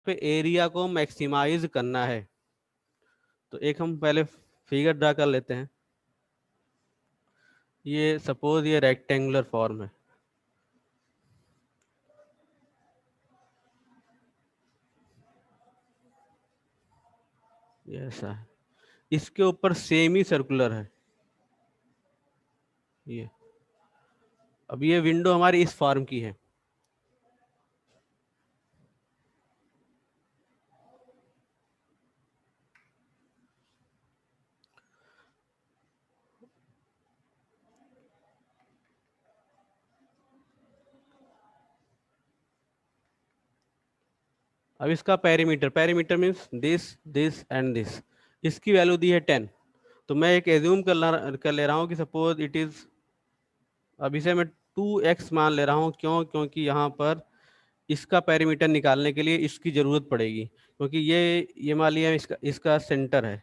पे एरिया को मैक्सिमाइज करना है, तो एक हम पहले फिगर ड्रा कर लेते हैं। ये सपोज ये रेक्टेंगुलर फॉर्म है, ये ऐसा है, इसके ऊपर सेमी सर्कुलर है ये। अब ये विंडो हमारी इस फॉर्म की है, अब इसका perimeter, perimeter means this this and this, इसकी वैल्यू दी है 10। तो मैं एक एज्यूम कर ले रहा हूँ कि सपोज इट इज, अब इसे मैं 2x मान ले रहा हूँ। क्यों? क्योंकि यहाँ पर इसका पेरीमीटर निकालने के लिए इसकी ज़रूरत पड़ेगी, क्योंकि ये मान लिया इसका इसका सेंटर है,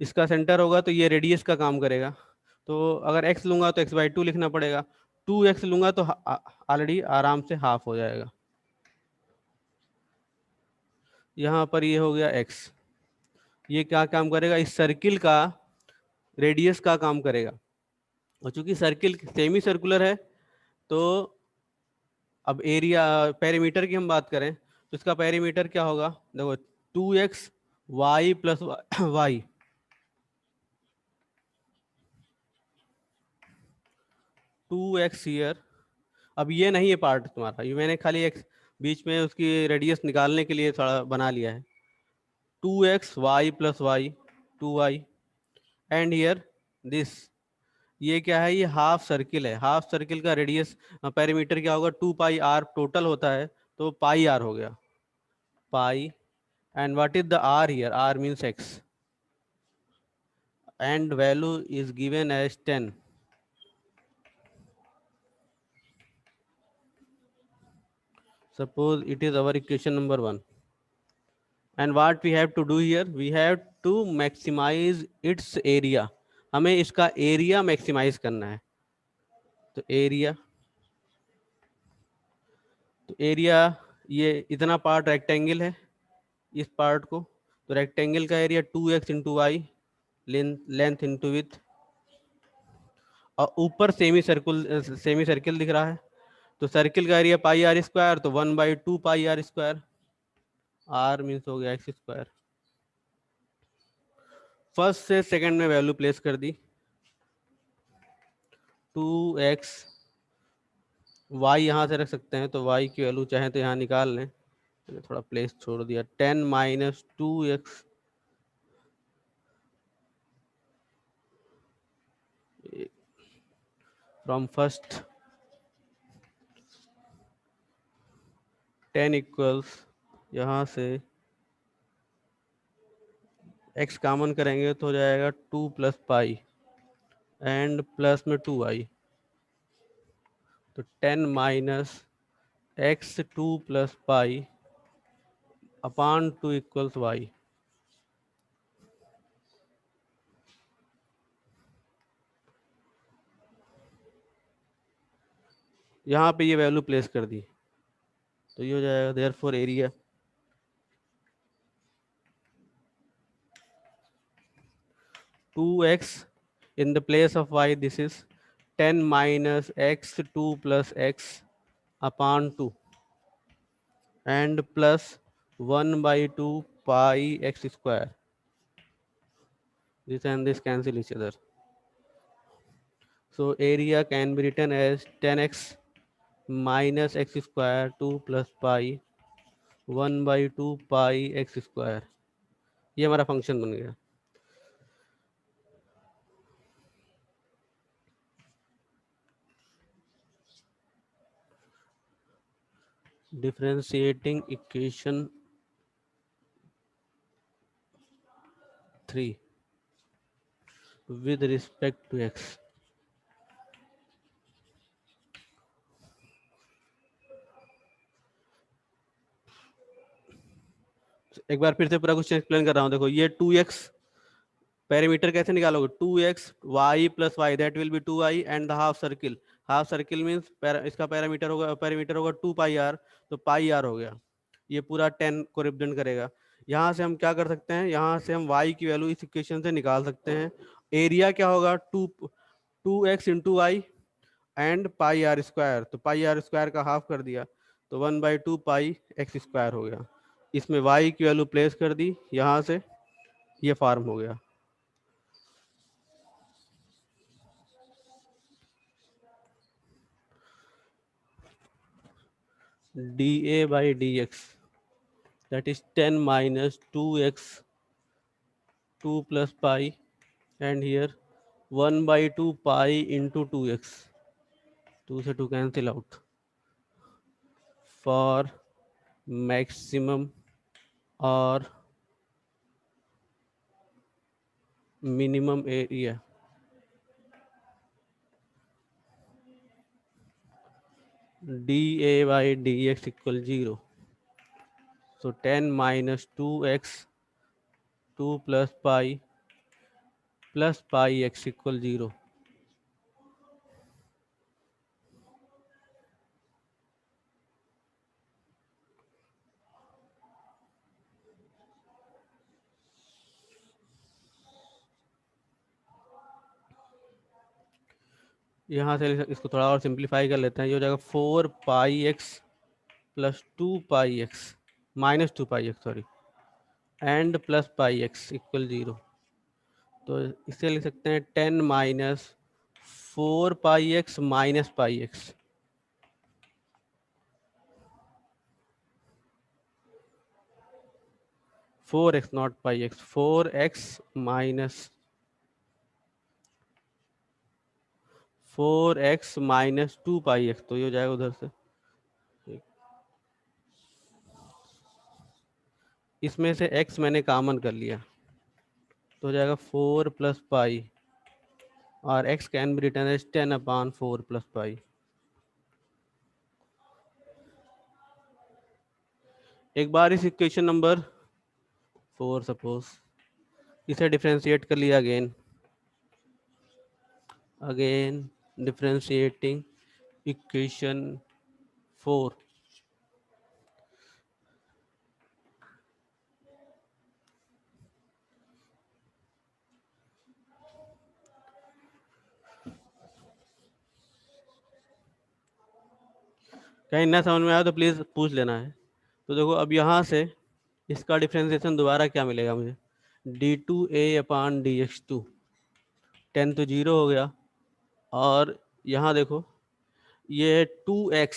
इसका सेंटर होगा तो ये रेडियस का काम करेगा। तो अगर x लूँगा तो x/2 लिखना पड़ेगा, 2x लूँगा तो ऑलरेडी आराम से हाफ हो जाएगा। यहाँ पर ये हो गया x, ये क्या काम करेगा? इस सर्किल का रेडियस का काम करेगा। और चूंकि सर्किल सेमी सर्कुलर है, तो अब एरिया पेरीमीटर की हम बात करें तो इसका पेरीमीटर क्या होगा? देखो 2x y plus Y, 2x year. अब ये नहीं है पार्ट तुम्हारा, ये मैंने खाली एक बीच में उसकी रेडियस निकालने के लिए थोड़ा बना लिया है। 2x y plus y, 2y, and here this, ये क्या है? ये हाफ सर्किल है। हाफ सर्किल का रेडियस पेरीमीटर क्या होगा? 2πr टोटल होता है, तो पाई आर हो गया, pi. And what is the r here? R means x, and value is given as 10। suppose it is our equation number 1, and what we have to do here, we have to maximize its area, हमें इसका area maximise करना है। तो area, ये इतना part rectangle है, इस part को, तो रेक्टेंगल का area 2x into y, length into width, और ऊपर सेमी सर्किल दिख रहा है, तो सर्किल का एरिया पाई आर स्क्वायर, तो 1/2 पाई आर स्क्वायर, आर मीन्स हो गया एक्स स्क्वायर। फर्स्ट से सेकंड में वैल्यू प्लेस कर दी, 2x, y यहाँ से रख सकते हैं, तो y की वैल्यू चाहे तो यहाँ निकाल लें, मैंने थोड़ा प्लेस छोड़ दिया, 10 minus 2x from first, 10 equals, यहाँ से x कॉमन करेंगे तो हो जाएगा 2 प्लस पाई, एंड प्लस में 2y, तो 10 minus x 2 plus pi upon 2 equals y। यहाँ पे ये वैल्यू प्लेस कर दी, तो ये हो जाएगा therefore area 2x in the place of y, this is 10 minus x 2 plus x upon 2, and plus 1/2 pi x square. This and this cancel each other, so area can be written as 10x minus x square 2 plus pi 1/2 pi x square। ये हमारा function बन गया। Differentiating equation 3 with respect to x। एक बार फिर से पूरा question explain कर रहा हूँ। देखो ये 2x पेरीमीटर कैसे निकालोगे? 2x y plus y, that will be 2y, and the half circle, half circle means इसका पेरीमीटर होगा 2 पाई आर, तो पाई आर हो गया। ये पूरा 10 को रिप्रेजेंट करेगा। यहाँ से हम क्या कर सकते हैं, यहाँ से हम y की वैल्यू इस इक्वेशन से निकाल सकते हैं। एरिया क्या होगा, 2x into y and pi r square, तो पाई आर स्क्वायर का हाफ कर दिया तो 1/2 पाई एक्स स्क्वायर हो गया। इसमें y की वैल्यू प्लेस कर दी, यहाँ से ये फॉर्म हो गया। dA/dx that is 10 minus 2x 2 plus pi, and here 1/2 pi into 2x, 2 से 2 cancel out, for maximum or minimum area. dA/dx equal 0. So 10 minus 2x 2 plus pi x equal 0. यहाँ से इसको थोड़ा और सिंप्लीफाई कर लेते हैं। ये हो जाएगा 4 pi x plus 2 pi x minus 2 pi x sorry and plus pi x equal 0। तो इसे लिख सकते हैं 10 minus 4 pi x minus pi x, 4x not pi x, 4x minus 4x minus 2 pi x, तो ये हो जाएगा उधर से, इसमें से x मैंने कॉमन कर लिया तो हो जाएगा 4 प्लस पाई, और x can be written as 10/4 plus pi. एक बार इस इक्वेशन नंबर 4 सपोज इसे डिफ्रेंशिएट कर लिया, अगेन डिफ्रेंशिएटिंग इक्वेशन 4, कहीं ना समझ में आया तो प्लीज़ पूछ लेना है। तो देखो अब यहाँ से इसका डिफ्रेंशिएशन दोबारा क्या मिलेगा मुझे, d2a/dx2, 10 तो 0 हो गया, और यहाँ देखो ये 2x,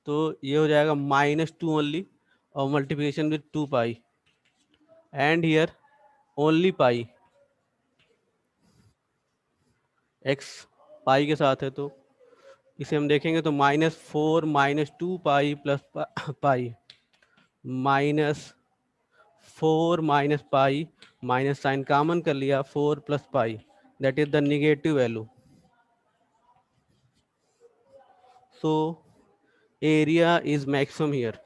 तो ये हो जाएगा -2 ओनली, और multiplication with 2 pi, and here only pi, x पाई के साथ है, तो इसे हम देखेंगे तो -4 -2 pi plus pi, -4 minus pi, minus sign common कर लिया, 4 plus pi, that is the negative value. So area is maximum here.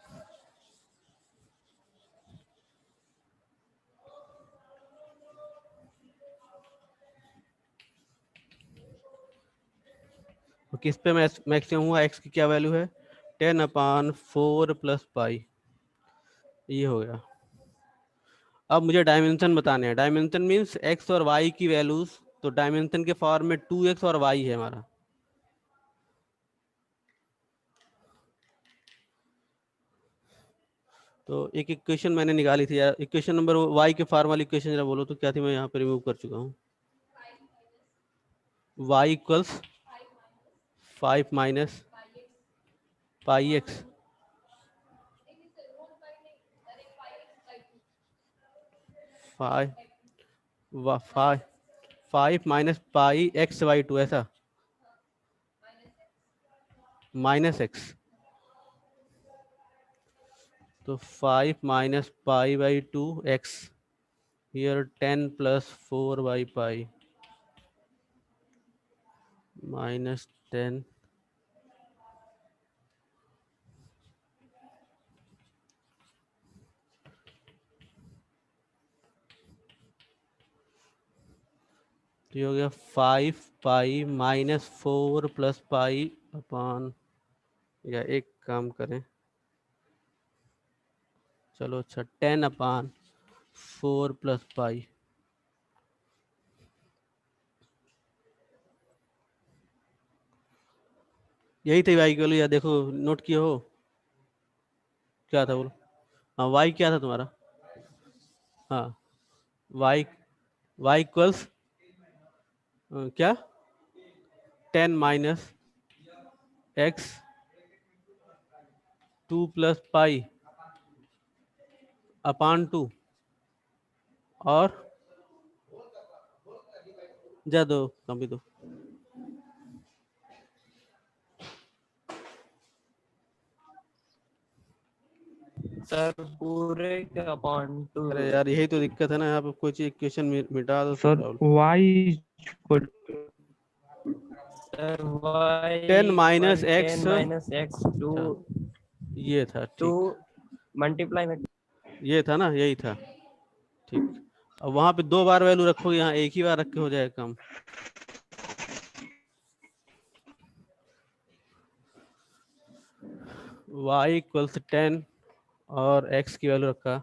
तो किस पे मैक्सिमम हुआ, x की क्या वैल्यू है, 10/4 प्लस पाई, ये हो गया। अब मुझे डायमेंशन बताने हैं, डायमेंशन मीन्स x और y की वैल्यूज, तो डायमेंशन के फॉर्म में 2x और y है हमारा। तो एक इक्वेशन मैंने निकाली थी यार, इक्वेशन नंबर y के फॉर्म वाली इक्वेशन जरा बोलो तो क्या थी, मैं यहाँ पे रिमूव कर चुका हूँ। y equals 5 minus pi x, 5 5 5 minus pi x/2, ऐसा माइनस एक्स, तो 5 माइनस पाई/2 एक्स, हियर 10 प्लस 4/पाई माइनस 10, तो ये हो गया 5 pi minus 4 plus pi upon, या एक काम करें चलो अच्छा 10/4 + पाई। यही थी वाई की वैल्यू, या देखो नोट किए हो क्या था बोलो। हाँ वाई क्या था तुम्हारा? हाँ वाई, वाई इक्वल्स क्या 10 - x 2 + पाई/2। और जा दो कम भी दो। सर पूरे का अपॉन 2। अरे यार यही तो दिक्कत है ना, यहाँ पे कोई चीज इक्वेशन मिटा दो तो sir problem. y sir y 10 equal - 10 x। Minus x two ये था टू ठीक, मल्टीप्लाई में। ये था ना, यही था ठीक। अब वहां पे 2 बार वैल्यू रखोगे, यहाँ एक ही बार रख के हो जाएगा काम। y इक्वल्स 10 और x की वैल्यू रखा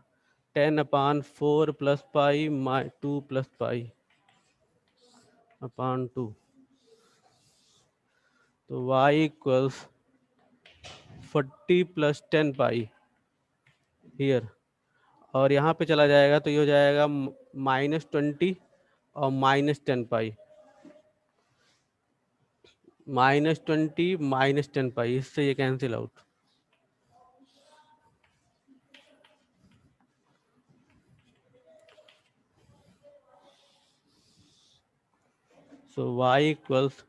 10/4 + पाई/2 + पाई/2। तो y इक्वल्स 40 + 10 पाई हियर, और यहाँ पे चला जाएगा तो ये हो जाएगा -20 और -10 पाई, -20 -10 पाई, इससे ये कैंसिल आउट। सो y इक्वल्स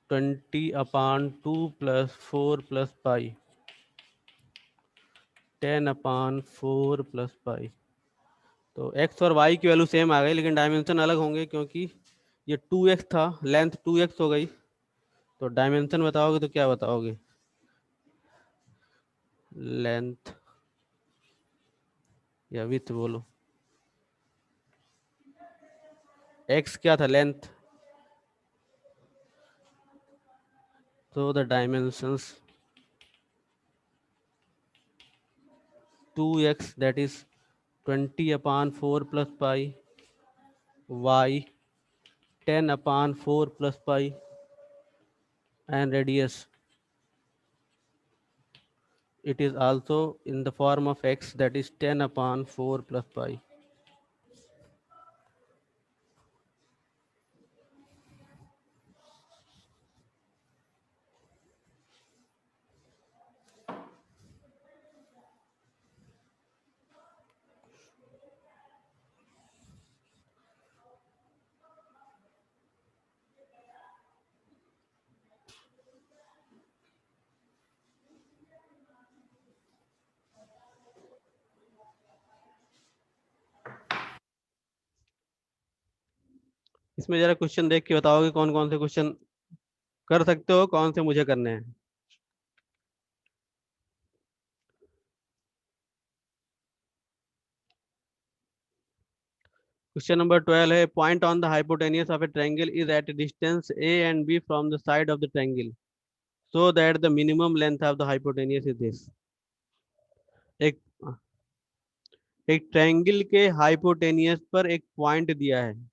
20/2 + 4 + पाई 10/4 + पाई। तो x और y की वैल्यू सेम आ गई, लेकिन डायमेंशन अलग होंगे, क्योंकि ये 2x था, लेंथ 2x हो गई। तो डायमेंशन बताओगे तो क्या बताओगे? लेंथ या विड्थ बोलो। x क्या था? लेंथ। तो the dimensions 2x, that is 20/4 + pi, y 10/4 + pi, and radius it is also in the form of x, that is 10/4 + पाई। इसमें जरा क्वेश्चन देख के बताओगे कौन कौन से क्वेश्चन कर सकते हो, कौन से मुझे करने हैं। क्वेश्चन नंबर 12 है, point on the hypotenuse of a triangle is at distance a and b from the side of the triangle so that the minimum length of the hypotenuse is this. एक एक triangle के hypotenuse पर एक point दिया है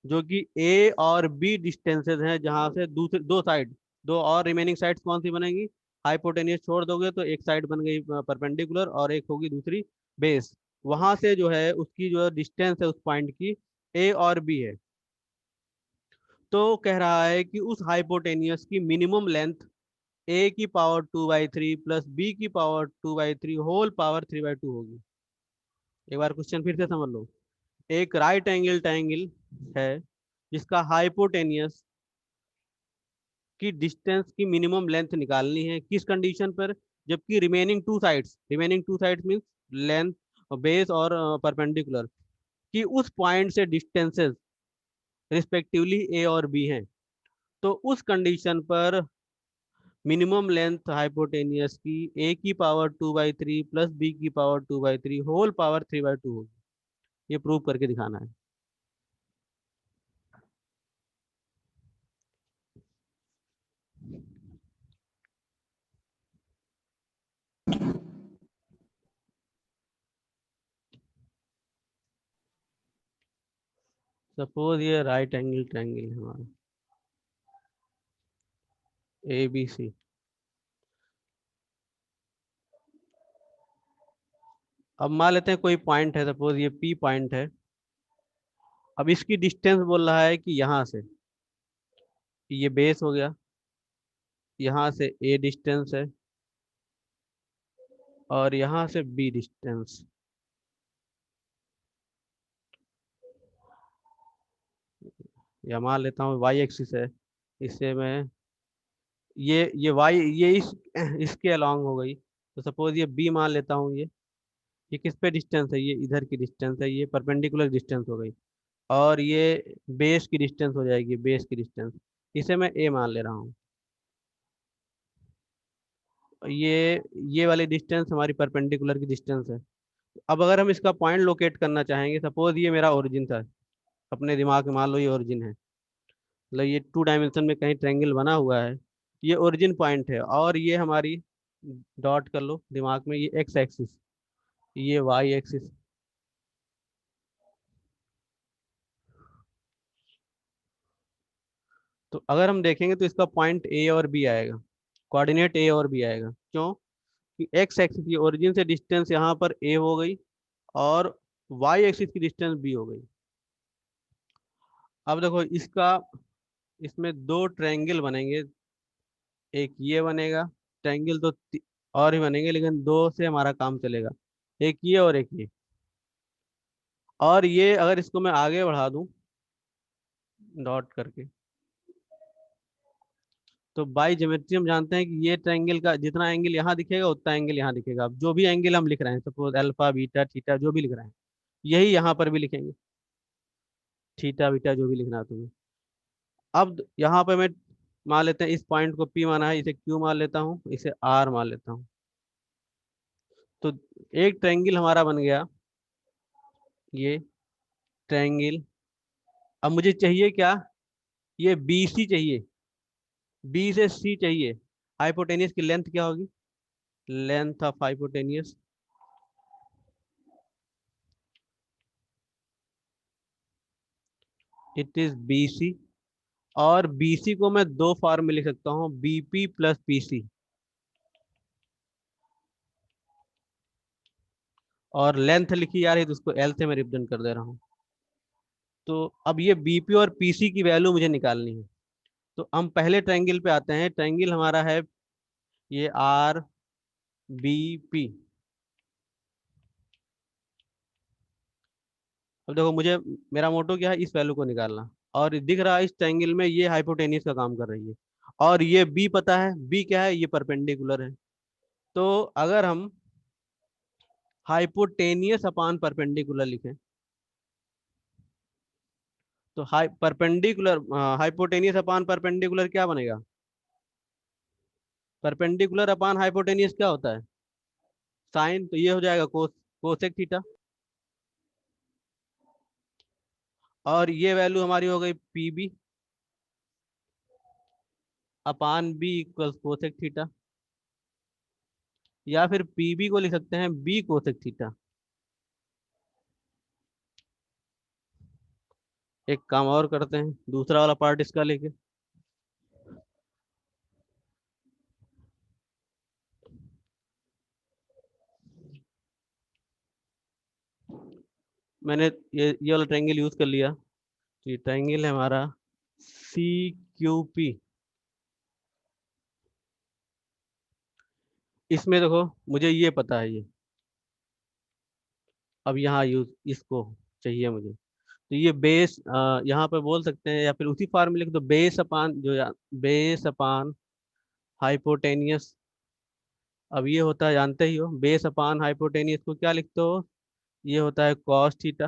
जो कि ए और बी डिस्टेंसेस हैं, जहां से दूसरे दो साइड, दो और रिमेनिंग साइड्स कौन सी बनेंगी? हाइपोटेनियस छोड़ दोगे तो एक साइड बन गई परपेंडिकुलर और एक होगी दूसरी बेस। वहां से जो है उसकी जो डिस्टेंस है उस पॉइंट की ए और बी है। तो कह रहा है कि उस हाइपोटेनियस की मिनिमम लेंथ ए की पावर 2/3 प्लस बी की पावर 2/3 होल पावर 3/2 होगी। एक बार क्वेश्चन फिर से समझ लो। एक राइट एंगल ट्रायंगल है जिसका हाइपोटेनियस की डिस्टेंस की मिनिमम लेंथ निकालनी है, किस कंडीशन पर? जबकि remaining two sides means length, base और परपेंडिकुलर कि उस पॉइंट से डिस्टेंसेस रिस्पेक्टिवली ए और बी हैं। तो उस कंडीशन पर मिनिमम लेंथ हाइपोटेनियस की ए की पावर 2/3 प्लस बी की पावर 2/3 होल पावर 3/2 होगी। ये प्रूव करके दिखाना है। सपोज ये राइट एंगल ट्रायंगल है हमारा ABC। अब मान लेते हैं कोई पॉइंट है, सपोज ये P पॉइंट है। अब इसकी डिस्टेंस बोल रहा है कि यहाँ से ये बेस हो गया, यहाँ से A डिस्टेंस है और यहाँ से B डिस्टेंस। या मान लेता हूँ Y एक्सिस है, इससे मैं ये Y ये इसके अलोंग हो गई। तो सपोज ये B मान लेता हूँ, ये किस पे डिस्टेंस है, ये इधर की डिस्टेंस है, ये परपेंडिकुलर डिस्टेंस हो गई। और ये बेस की डिस्टेंस हो जाएगी, बेस की डिस्टेंस, इसे मैं A मान ले रहा हूँ। ये वाली डिस्टेंस हमारी परपेंडिकुलर की डिस्टेंस है। अब अगर हम इसका पॉइंट लोकेट करना चाहेंगे, सपोज ये मेरा ओरिजिन था, अपने दिमाग में मान लो ये ओरिजिन है, मतलब ये 2 डायमेंशन में कहीं ट्रायंगल बना हुआ है, ये ओरिजिन पॉइंट है। और ये हमारी डॉट कर लो दिमाग में, ये एक्स एक्सिस, ये वाई एक्सिस। तो अगर हम देखेंगे तो इसका पॉइंट ए और बी आएगा, कोऑर्डिनेट ए और बी आएगा। क्यों? कि एक्स एक्सिस की ओरिजिन से डिस्टेंस यहाँ पर ए हो गई और वाई एक्सिस की डिस्टेंस बी हो गई। अब देखो इसका, इसमें 2 ट्रायंगल बनेंगे, एक ये बनेगा ट्रायंगल, तो और ही बनेंगे, लेकिन 2 से हमारा काम चलेगा, एक ये और एक ये। और ये अगर इसको मैं आगे बढ़ा दूं डॉट करके, तो बाई ज्योमेट्री हम जानते हैं कि ये ट्रायंगल का जितना एंगल यहाँ दिखेगा उतना एंगल यहाँ दिखेगा। अब जो भी एंगल हम लिख रहे हैं, सपोज अल्फा बीटा थीटा जो भी लिख रहे हैं, यही यहाँ पर भी लिखेंगे, थीटा बीटा जो भी लिखना है तुम्हें। अब यहाँ पे मैं मान लेते हैं, इस पॉइंट को P माना है, इसे Q मान लेता हूँ, इसे R मान लेता हूँ। तो एक ट्रायंगल हमारा बन गया ये ट्रायंगल। अब मुझे चाहिए क्या, ये BC चाहिए, B से C चाहिए। हाइपोटेनियस की लेंथ क्या होगी, length of hypotenuse it is BC। और BC को मैं 2 फॉर्म में लिख सकता हूँ, BP प्लस PC। और लेंथ लिखी जा रही है तो उसको L से मैं रिप्रेजेंट कर दे रहा हूँ। तो अब ये BP और PC की वैल्यू मुझे निकालनी है। तो हम पहले ट्रायंगल पे आते हैं। ट्रायंगल हमारा है ये RBP। अब देखो मुझे, मेरा मोटो क्या है, इस वैल्यू को निकालना। और दिख रहा है इस ट्रायंगल में ये हाइपोटेनियस का काम कर रही है, और ये B पता है, B क्या है, ये परपेंडिकुलर है। तो अगर हम हाइपोटेनियस अपान परपेंडिकुलर लिखें, तो परपेंडिकुलर हाइपोटेनियस अपान परपेंडिकुलर क्या बनेगा, परपेंडिकुलर अपान हाइपोटेनियस क्या होता है, साइन। तो ये हो जाएगा कोसेक थीटा। और ये वैल्यू हमारी हो गई PB अपान B इक्वल कोसेक थीटा। या फिर PB को लिख सकते हैं B कोसेक थीटा। एक काम और करते हैं, दूसरा वाला पार्ट इसका लेके, मैंने ये वाला ट्रायंगल यूज कर लिया। तो ये ट्रायंगल है हमारा CQP। इसमें देखो मुझे ये पता है ये, अब यहाँ यूज इसको चाहिए मुझे। तो ये बेस यहाँ पे बोल सकते हैं, या फिर उसी फॉर्मूले को, तो बेस अपान जो बेस अपान हाइपोटेनियस। अब ये होता है, जानते ही हो, बेस अपान हाइपोटेनियस को क्या लिखते हो, ये होता है कॉस थीटा।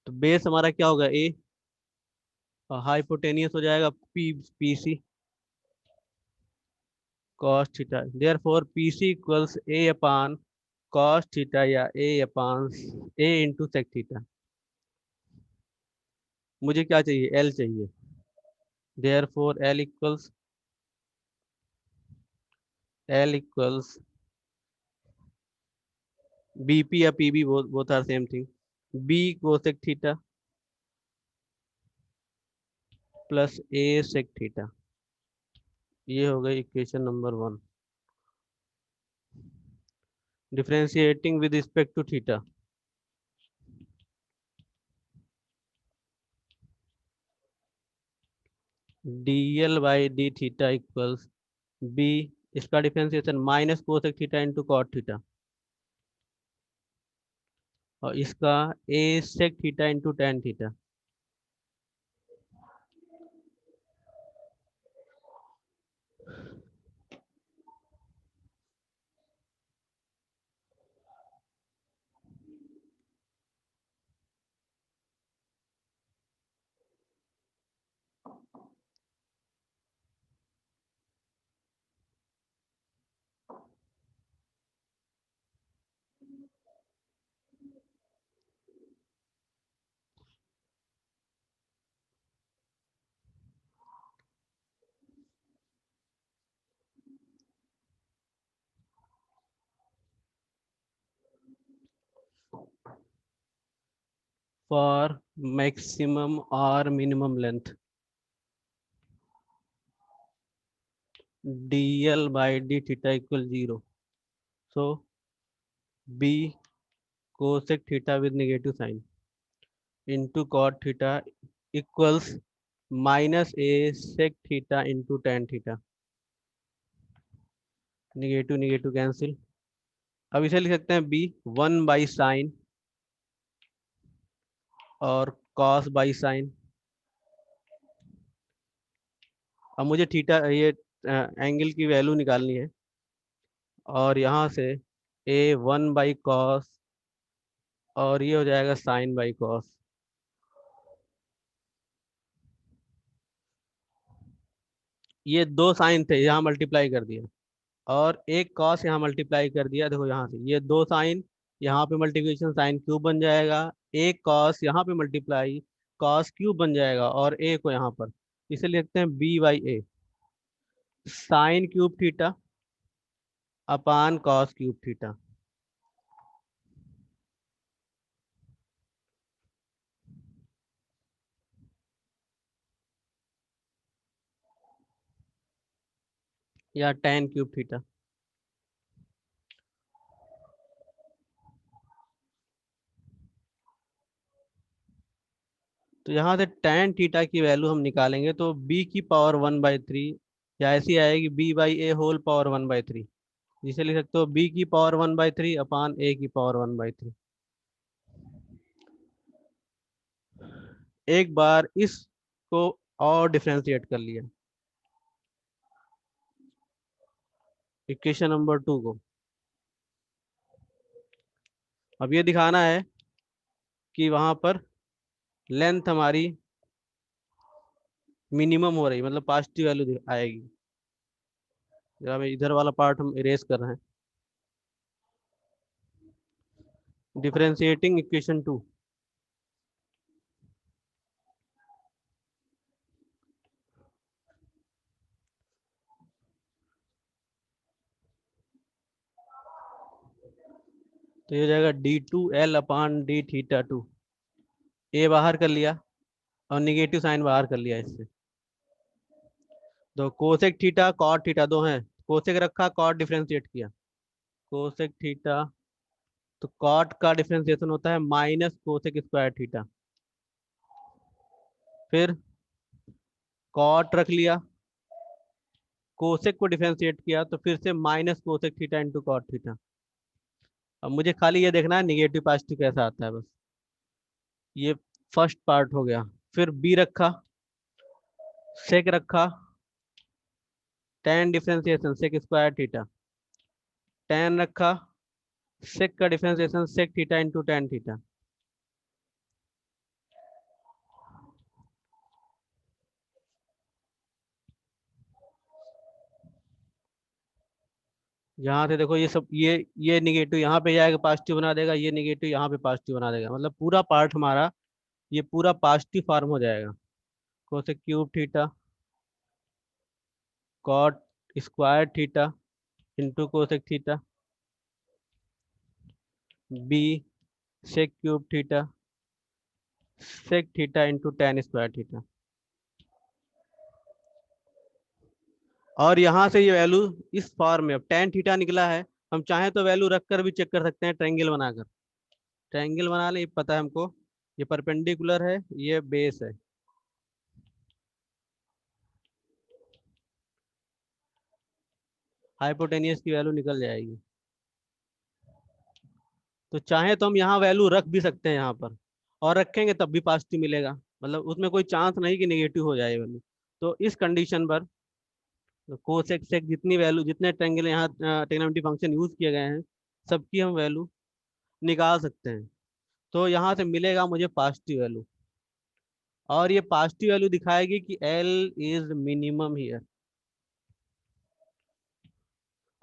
तो बेस हमारा क्या होगा A, और हाइपोटेनियस हो जाएगा PC cos theta. Therefore PC equals A upon cos theta, या A upon A into sec theta. मुझे क्या चाहिए, L चाहिए। देयरफॉर L इक्वल्स BP या PB, both are same thing, B cosec theta plus A sec theta. ये हो गई equation number 1। Differentiating with respect to theta, d L by d theta equals B, इसका differentiation minus cosec theta into cot theta, और इसका ए sec theta into tan theta. For maximum और minimum length, d L by d theta equal 0, so B cosec theta with negative sign into cot theta equals minus A sec theta into tan theta. Negative negative cancel. अब इसे लिख सकते हैं B 1/sin और cos by sine. अब मुझे theta ये angle की वैल्यू निकालनी है, और यहाँ से ए 1/cos और ये हो जाएगा साइन बाई कॉस। ये दो साइन थे, यहाँ मल्टीप्लाई कर दिया, और एक कॉस यहाँ मल्टीप्लाई कर दिया। देखो यहाँ से ये दो साइन, यहाँ पे मल्टीप्लिकेशन साइन क्यूब बन जाएगा, एक कॉस यहाँ पे मल्टीप्लाई कॉस क्यूब बन जाएगा, और ए को यहाँ पर, इसे लिखते हैं b by a sine cube theta upon cos cube theta. या टेन क्यूब थीटा। तो यहाँ से टेन थीटा की वैल्यू हम निकालेंगे तो बी की पावर 1/3, या ऐसी आएगी b by a whole power 1/3, जिसे लिख सकते हो बी की पावर 1/3 अपान ए की पावर 1/3। एक बार इसको और डिफ्रेंशिएट कर लिया, इक्वेशन नंबर 2 को। अब ये दिखाना है कि वहां पर लेंथ हमारी मिनिमम हो रही, मतलब पॉजिटिव वैल्यू आएगी। जरा मैं इधर वाला पार्ट हम इरेज कर रहे हैं। डिफरेंशिएटिंग इक्वेशन 2, तो ये हो जाएगा d2l अपान डी थीटा 2। ए बाहर कर लिया और निगेटिव साइन बाहर कर लिया इससे। तो कोसेक थीटा कॉट थीटा दो हैं, कोसेक रखा कॉट डिफरेंशिएट किया। कोसेक थीटा, तो कॉट का डिफरेंशिएशन होता है माइनस कोसेक स्क्वायर थीटा। फिर कॉट रख लिया, कोसेक को डिफरेंशिएट किया, तो फिर से minus cosec theta into cot theta. अब मुझे खाली ये देखना है निगेटिव पॉजिटिव कैसा आता है बस। ये फर्स्ट पार्ट हो गया। फिर बी रखा, सेक रखा, tan differentiation sec square theta, tan रखा, सेक का differentiation sec theta into tan theta. यहाँ से देखो ये सब, ये निगेटिव यहाँ पे जाएगा पॉजिटिव बना देगा, ये निगेटिव यहाँ पे पॉजिटिव बना देगा, मतलब पूरा पार्ट हमारा ये पूरा पॉजिटिव फॉर्म हो जाएगा। Cosec cube theta cot square theta into cosec theta, b sec cube theta sec theta into tan square theta. और यहाँ से ये वैल्यू इस फॉर्म में, अब tan थीटा निकला है, हम चाहें तो वैल्यू रख कर भी चेक कर सकते हैं ट्रायंगल बनाकर। ट्रायंगल बना ले, पता है हमको ये परपेंडिकुलर है, ये बेस है, हाइपोटेनियस की वैल्यू निकल जाएगी। तो चाहे तो हम यहाँ वैल्यू रख भी सकते हैं यहाँ पर, और रखेंगे तब भी पॉजिटिव मिलेगा, मतलब उसमें कोई चांस नहीं कि नेगेटिव हो जाए वैल्यू। तो इस कंडीशन पर कोसेक सेक जितनी वैल्यू, जितने ट्रायंगल यहाँ ट्रिग्नोमेट्री फंक्शन यूज किए गए हैं, सबकी हम वैल्यू निकाल सकते हैं। तो यहाँ से मिलेगा मुझे पॉजिटिव वैल्यू, और ये पॉजिटिव वैल्यू दिखाएगी कि एल इज मिनिमम हियर।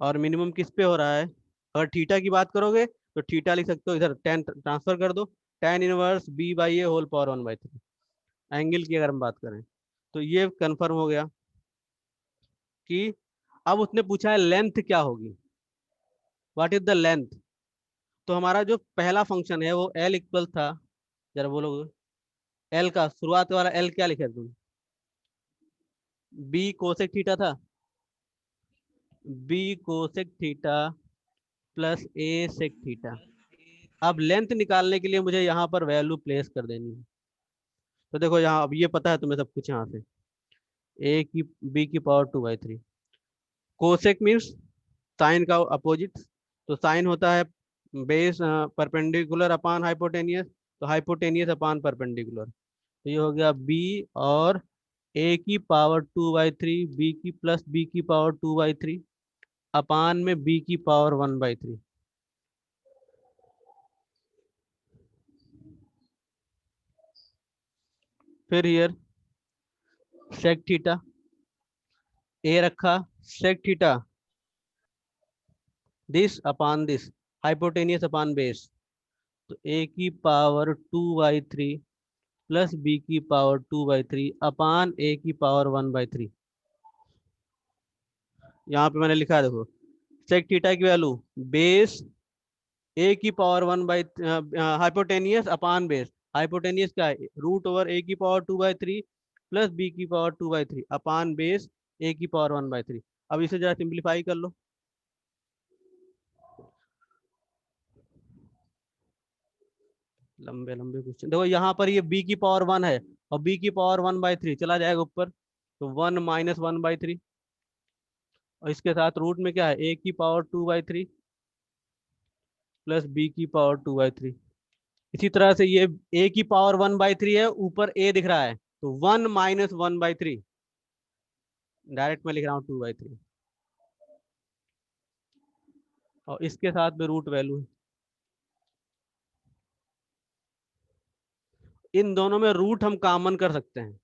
और मिनिमम किस पे हो रहा है, अगर थीटा की बात करोगे तो थीटा लिख सकते हो, इधर टेन ट्रांसफर कर दो, tan inverse b by a whole power 1/3। Angle की अगर हम बात करें तो ये कंफर्म हो गया कि, अब उसने पूछा है लेंथ क्या होगी, व्हाट इज द लेंथ। तो हमारा जो पहला फंक्शन है वो एल इक्वल था, जरा बोलो, एल का शुरुआत वाला एल क्या लिखे तुम, बी कोसेक थीटा था, B cosec theta plus A sec theta. अब लेंथ निकालने के लिए मुझे यहाँ पर वैल्यू प्लेस कर देनी है। तो देखो यहाँ, अब ये पता है तुम्हें सब कुछ, यहाँ से ए की बी की पावर 2/3, कोसेक मीन्स साइन का अपोजिट, तो साइन होता है बेस परपेंडिकुलर अपॉन हाइपोटेनियस, तो हाइपोटेनियस अपॉन परपेंडिकुलर। तो ये हो गया बी, और ए की पावर 2/3, बी की प्लस बी की पावर 2/3 अपान में बी की पावर 1/3। फिर हियर सेक थीटा, ए रखा, sec theta this upon this, hypotenuse upon base, तो ए की पावर 2/3 प्लस बी की पावर 2/3 अपान ए की पावर 1/3। यहाँ पे मैंने लिखा है देखो, सेक थीटा की वैल्यू बेस ए की power 1 by, hypotenuse upon base, hypotenuse क्या है, रूट ओवर ए की पावर 2/3 प्लस बी की पावर 2/3 अपान बेस ए की पावर 1/3। अब इसे जरा सिंप्लीफाई कर लो, लंबे लंबे क्वेश्चन। देखो यहाँ पर ये b की पावर 1 है, और b की पावर 1/3 चला जाएगा ऊपर, तो 1 माइनस 1/3, और इसके साथ रूट में क्या है, a की पावर 2/3 प्लस b की पावर 2/3। इसी तरह से ये a की पावर 1/3 है, ऊपर a दिख रहा है, तो 1 माइनस 1/3, डायरेक्ट मैं लिख रहा हूँ 2/3, और इसके साथ में रूट वैल्यू है। इन दोनों में रूट हम कॉमन कर सकते हैं,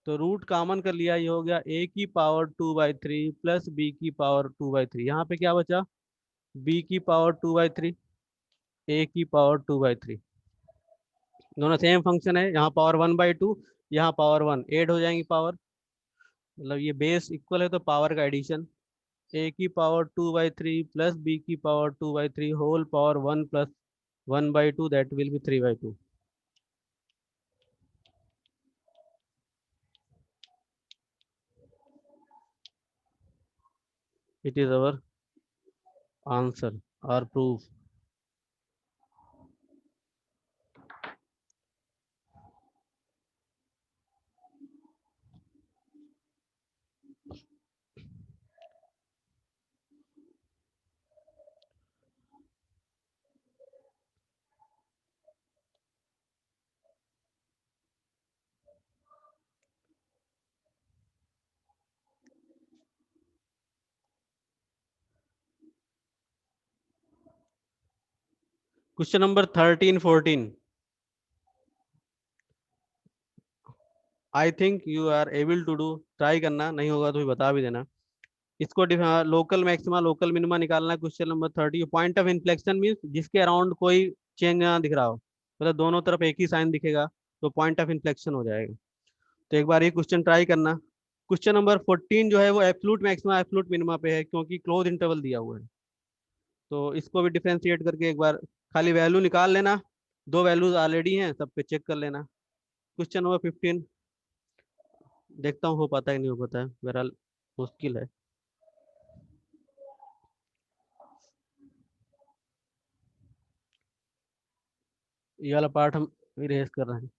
तो रूट कॉमन कर लिया, ये हो गया a की पावर 2/3 प्लस b की पावर 2/3। यहाँ पे क्या बचा, b की पावर 2/3, a की पावर 2/3, दोनों सेम फंक्शन है, यहाँ पावर 1/2, यहाँ पावर 1, ऐड हो जाएंगी पावर, मतलब ये बेस इक्वल है तो पावर का एडिशन, a की पावर 2/3 प्लस b की power 2/3 whole power 1 plus 1/2, that will be 3/2। It is our answer और proof. Question number 13-14, I think you are able to do, try करना, नहीं होगा तो भी बता भी देना। इसको लोकल मैक्सिमा लोकल मिनिमा निकालना है। Question number 30, point of inflection means जिसके अराउंड कोई चेंज ना दिख रहा हो, मतलब दोनों तरफ एक ही साइन दिखेगा, तो पॉइंट ऑफ इन्फ्लेक्शन हो जाएगा। तो एक बार ये क्वेश्चन ट्राई करना। क्वेश्चन नंबर 14 जो है वो एब्सोल्यूट मैक्सिमा एब्सोल्यूट मिनिमा पे है, क्योंकि क्लोज इंटरवल दिया हुआ है। तो इसको भी डिफ्रेंशिएट करके एक बार खाली वैल्यू निकाल लेना, दो वैल्यूज ऑलरेडी हैं, सब पे चेक कर लेना। क्वेश्चन नंबर 15, देखता हूँ हो पाता है कि नहीं हो पाता है, बहरहाल मुश्किल है। ये वाला पार्ट हम इरेज कर रहे हैं।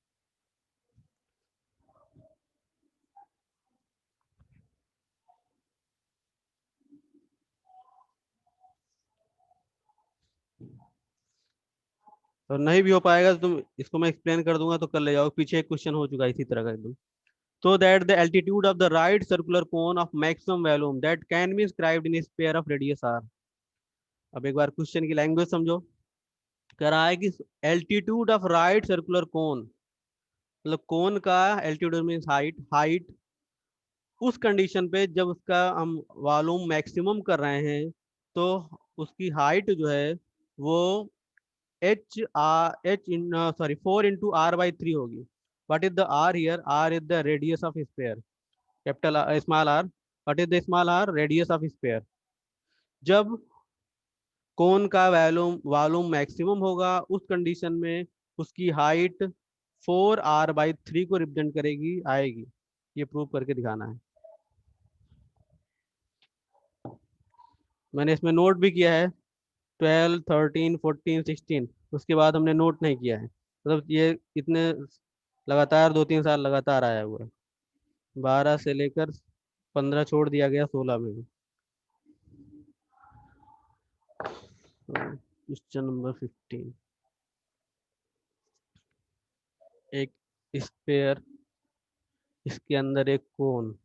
और नहीं भी हो पाएगा तो तुम इसको मैं एक्सप्लेन कर दूंगा तो कर ले जाओ, पीछे एक क्वेश्चन हो चुका है इसी तरह का एकदम। So that the altitude of the right circular cone of maximum volume that can be inscribed in a sphere of radius r। अब एक बार क्वेश्चन की लैंग्वेज समझो। कह रहा है कि altitude of right circular cone, मतलब कोन का एल्टीट्यूड मीन्स हाइट, हाइट उस कंडीशन पे जब उसका हम वॉल्यूम मैक्सिमम कर रहे हैं तो उसकी हाइट जो है वो एच इन सॉरी 4 × r/3 होगी। What is the r here? R is the radius of sphere, capital small r. What is the small r? Radius of sphere. जब कोन का वॉल्यूम वॉल्यूम मैक्सिमम होगा उस condition में उसकी height 4r/3 को represent करेगी, आएगी। ये प्रूव करके दिखाना है। मैंने इसमें नोट भी किया है 12, 13, 14, 16, उसके बाद हमने नोट नहीं किया है। मतलब ये इतने लगातार 2-3 साल लगातार आया हुआ है। 12 से लेकर 15 छोड़ दिया गया 16 में भी। Question number 15। एक स्फीयर, इसके अंदर एक कोन।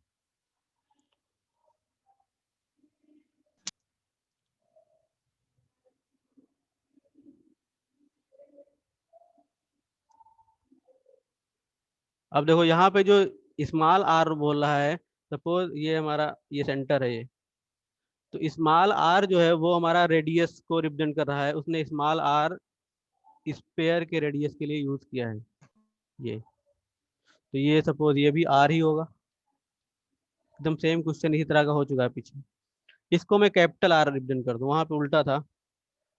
अब देखो यहाँ पे जो स्मॉल आर बोल रहा है, सपोज ये हमारा ये सेंटर है ये, तो स्मॉल आर जो है वो हमारा रेडियस को रिप्रेजेंट कर रहा है। उसने स्मॉल आर स्पेयर के रेडियस के लिए यूज किया है ये। तो ये सपोज ये भी आर ही होगा। एकदम सेम क्वेश्चन इसी तरह का हो चुका है पीछे। इसको मैं कैपिटल आर रिप्रेजेंट कर दूं, वहां पे उल्टा था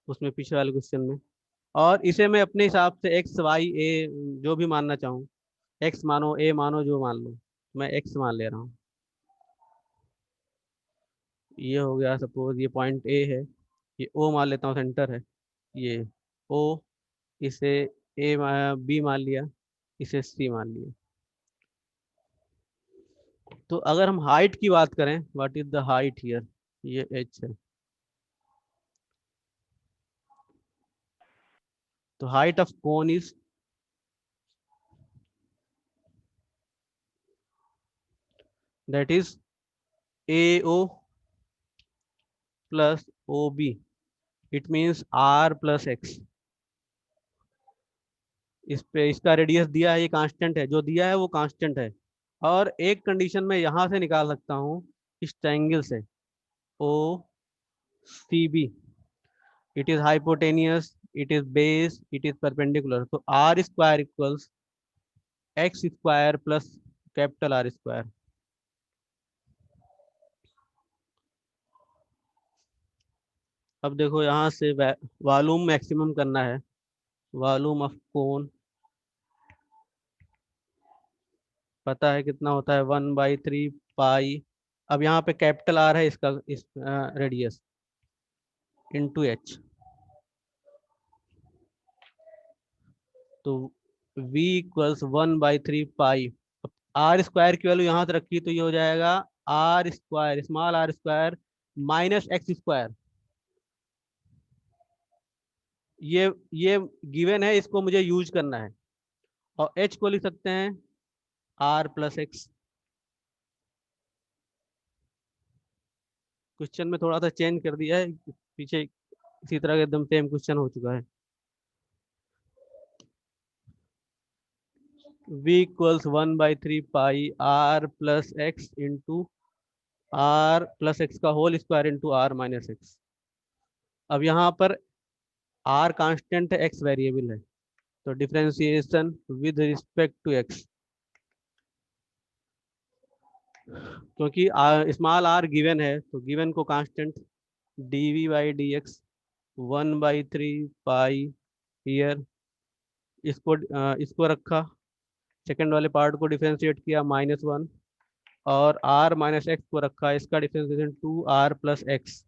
उसमें पिछले वाले क्वेश्चन में। और इसे मैं अपने हिसाब से एक्स वाई ए जो भी मानना चाहूँ, एक्स मानो ए मानो जो मान लो, मैं एक्स मान ले रहा हूँ। ये हो गया सपोज ये पॉइंट ए है, ये ओ मान लेता हूँ सेंटर है ये ओ। इसे ए बी मान लिया, इसे सी मान लिया। तो अगर हम हाइट की बात करें, what is the height here? ये एच है। तो height of cone is, that is A O plus O B. It means r plus x. इस पे इसका रेडियस दिया है, ये कांस्टेंट है, जो दिया है वो कांस्टेंट है। और एक कंडीशन में यहां से निकाल सकता हूँ इस ट्रायंगल से, O C B. It is hypotenuse, it is base, it is perpendicular. तो R square equals x square plus capital R square. अब देखो यहाँ से वॉल्यूम मैक्सिमम करना है, वॉल्यूम ऑफ कोन पता है कितना होता है, 1/3 पाई। अब यहाँ पे कैपिटल आर है इसका, इस रेडियस इंटू एच। तो v equals 1/3 pi. R square की वैल्यू यहाँ से रखी तो ये हो जाएगा r square, small r square minus x square. ये गिवन है, इसको मुझे यूज करना है। और एच को लिख सकते हैं आर प्लस एक्स। क्वेश्चन में थोड़ा सा चेंज कर दिया है, पीछे इसी तरह का एकदम सेम क्वेश्चन हो चुका है। v equals 1/3 pi R plus x into R plus x का whole square into R minus x. अब यहाँ पर आर कांस्टेंट है, एक्स वेरिएबल है, तो differentiation with respect to x. क्योंकि स्मॉल आर गिवन है तो गिवन को कांस्टेंट dv/dx 1/3 पाई हियर। इसको इसको रखा, सेकंड वाले पार्ट को डिफरेंशिएट किया -1 और r माइनस एक्स को रखा है, इसका डिफरेंशिएशन 2r प्लस एक्स,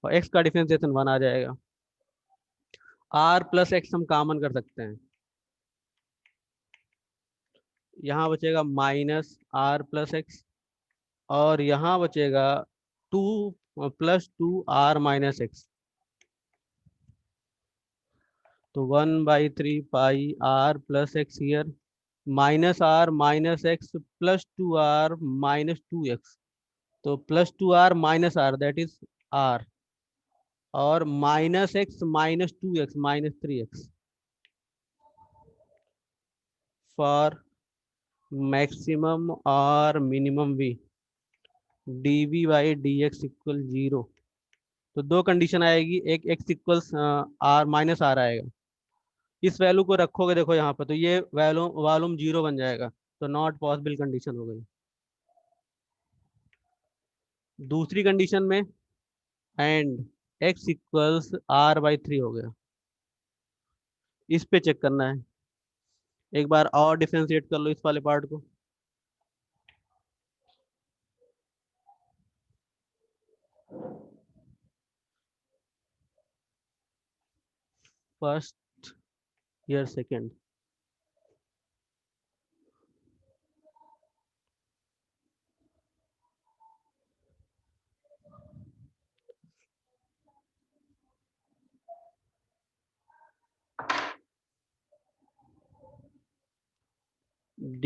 और x का डिफरेंशिएशन 1 आ जाएगा। r प्लस एक्स हम कॉमन कर सकते हैं, यहाँ बचेगा माइनस आर प्लस एक्स, और यहाँ बचेगा 2 + 2r - x। तो 1/3 πr+x here, -r - x +2r - 2x। तो +2r - r, that is r, और -x - 2x -3x। For maximum और मिनिमम v, dv/dx इक्वल 0। तो दो कंडीशन आएगी, एक x equals r minus r आएगा, इस वैल्यू को रखोगे देखो यहाँ पर, तो ये वैल्यू वॉल्यूम 0 बन जाएगा, तो नॉट पॉसिबल कंडीशन हो गई। दूसरी कंडीशन में एंड x इक्वल्स r/3 हो गया, इस पे चेक करना है। एक बार और डिफरेंशिएट कर लो इस वाले पार्ट को। First year second, D